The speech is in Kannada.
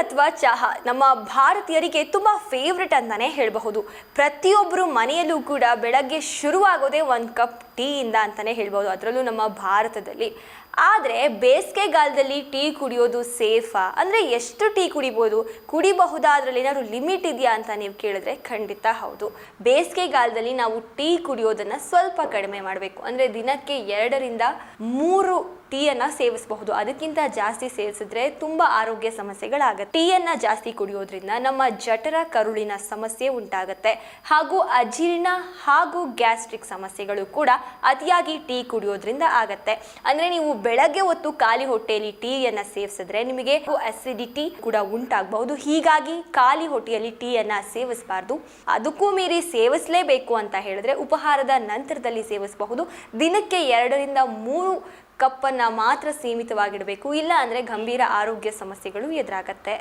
ಅಥವಾ ಚಹಾ ನಮ್ಮ ಭಾರತೀಯರಿಗೆ ತುಂಬ ಫೇವ್ರೆಟ್ ಅಂತಾನೆ ಹೇಳಬಹುದು. ಪ್ರತಿಯೊಬ್ಬರು ಮನೆಯಲ್ಲೂ ಕೂಡ ಬೆಳಗ್ಗೆ ಶುರುವಾಗೋದೇ ಒಂದು ಕಪ್ ಟೀಯಿಂದ ಅಂತಾನೆ ಹೇಳ್ಬೋದು, ಅದರಲ್ಲೂ ನಮ್ಮ ಭಾರತದಲ್ಲಿ. ಆದರೆ ಬೇಸಿಗೆಗಾಲದಲ್ಲಿ ಟೀ ಕುಡಿಯೋದು ಸೇಫಾ? ಅಂದರೆ ಎಷ್ಟು ಟೀ ಕುಡಿಬೋದು, ಕುಡಿಬಹುದಾ, ಅದರಲ್ಲಿ ಏನಾದ್ರು ಲಿಮಿಟ್ ಇದೆಯಾ ಅಂತ ನೀವು ಕೇಳಿದ್ರೆ ಖಂಡಿತ ಹೌದು. ಬೇಸಿಗೆಗಾಲದಲ್ಲಿ ನಾವು ಟೀ ಕುಡಿಯೋದನ್ನು ಸ್ವಲ್ಪ ಕಡಿಮೆ ಮಾಡಬೇಕು. ಅಂದರೆ ದಿನಕ್ಕೆ 2 ರಿಂದ 3 ಟೀಯನ್ನು ಸೇವಿಸಬಹುದು. ಅದಕ್ಕಿಂತ ಜಾಸ್ತಿ ಸೇವಿಸಿದ್ರೆ ತುಂಬ ಆರೋಗ್ಯ ಸಮಸ್ಯೆಗಳಾಗುತ್ತೆ. ಟೀಯನ್ನು ಜಾಸ್ತಿ ಕುಡಿಯೋದ್ರಿಂದ ನಮ್ಮ ಜಠರ ಕರುಳಿನ ಸಮಸ್ಯೆ ಉಂಟಾಗುತ್ತೆ, ಹಾಗೂ ಅಜೀರ್ಣ ಹಾಗೂ ಗ್ಯಾಸ್ಟ್ರಿಕ್ ಸಮಸ್ಯೆಗಳು ಕೂಡ ಅತಿಯಾಗಿ ಟೀ ಕುಡಿಯೋದ್ರಿಂದ ಆಗತ್ತೆ. ಅಂದರೆ ನೀವು ಬೆಳಗ್ಗೆ ಹೊತ್ತು ಖಾಲಿ ಹೊಟ್ಟೆಯಲ್ಲಿ ಟೀಯನ್ನು ಸೇವಿಸಿದ್ರೆ ನಿಮಗೆ ಅಸಿಡಿಟಿ ಕೂಡ ಉಂಟಾಗಬಹುದು. ಹೀಗಾಗಿ ಖಾಲಿ ಹೊಟ್ಟೆಯಲ್ಲಿ ಟೀಯನ್ನು ಸೇವಿಸಬಾರ್ದು. ಅದಕ್ಕೂ ಮೀರಿ ಸೇವಿಸಲೇಬೇಕು ಅಂತ ಹೇಳಿದ್ರೆ ಉಪಹಾರದ ನಂತರದಲ್ಲಿ ಸೇವಿಸಬಹುದು. ದಿನಕ್ಕೆ 2 ರಿಂದ 3 ಕಪ್ಪನ್ನು ಮಾತ್ರ ಸೀಮಿತವಾಗಿಡಬೇಕು, ಇಲ್ಲ ಅಂದರೆ ಗಂಭೀರ ಆರೋಗ್ಯ ಸಮಸ್ಯೆಗಳು ಎದುರಾಗತ್ತೆ.